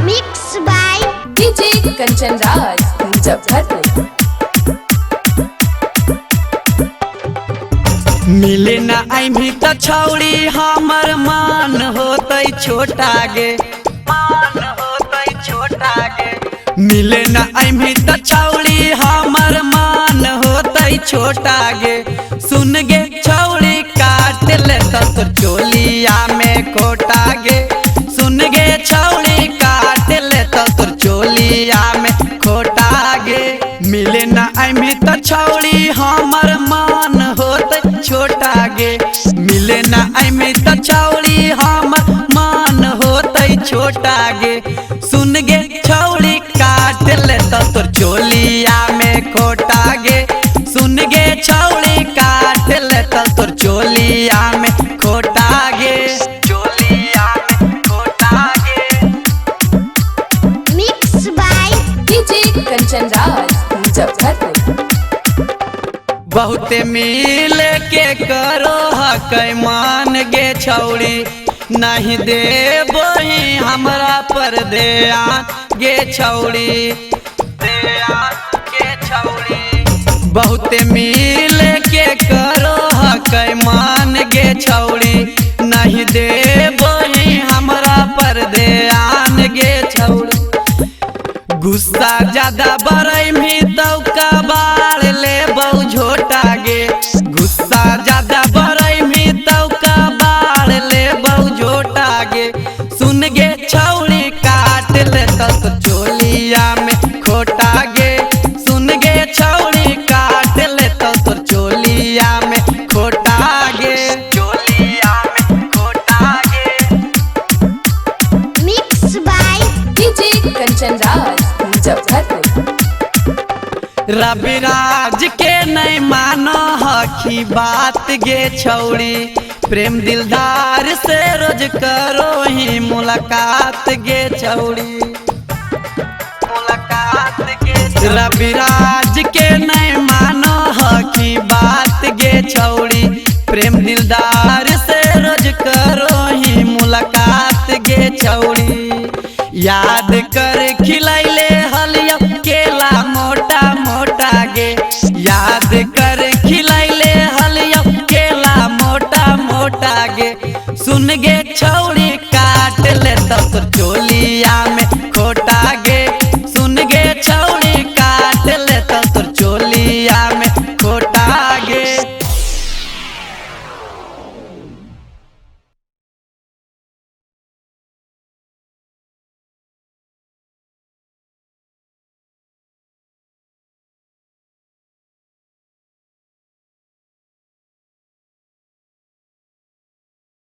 Mixed by DJ Kanchan Raj, Muzaffarpur। मिले न IME त छौड़ी हमर मान होतै छोटा गे, मान होतै छोटा गे। मिले न आइमी त छौड़ी हमर मान होतै छोटा गे। सुन गे छौड़ी काट ले तो चोलिया में खोटा गे। सुन गे छौड़ी काट ले तो चोलिया में खोटा गे। मिले न आइमी त छौड़ी हमर मान होतै छोटा गे। मिले न आइमी त छौड़ी हमर मान होतै छोटा गे। सुन गे छौड़ी काट ले तो तोर चोलिया में खोटा गे। सुन गे छौड़ी काट ले तो तोर चोलिया में खोटा गे, चोलिया में खोटा गे। Mixed by DJ Kanchan Raj, Muzaffarpur। बहुते मिल के करो हकै मान गे छौड़ी। नहीं दे बही हमरा पर ध्यान गे छौड़ी, ध्यान गे छौड़ी। बहुते मिल के करो हकै मान गे छौड़ी। नहीं दे बही हमरा पर ध्यान गे छौड़ी। गुस्सा ज्यादा बरई भी तो कबाड़ ले बहु झोटा गे। गुस्सा ज्यादा बरई भी तो कबाड़ ले बहु झोटा गे। सुन गे छौड़ी काट ले तो चोलिया में खोटा गे। सुन गे छौड़ी काट ले तो चोलिया में खोटा गे, चोलिया में खोटा गे। Mixed by DJ Kanchan Raj, Muzaffarpur। Raviraj के नहीं मानो हकी बात गे छौड़ी। प्रेम दिलदार से रोज करो ही मुलाकात गे छौड़ी, मुलाकात गे। रविराज के नहीं मानो हकी बात गे छौड़ी। प्रेम दिलदार से रोज करो ही मुलाकात गे छौड़ी। याद कर खिलैले हलिया केला मोटा मोटा गे। याद कर खिलैले हलिया केला मोटा मोटा गे। सुन गे छौड़ी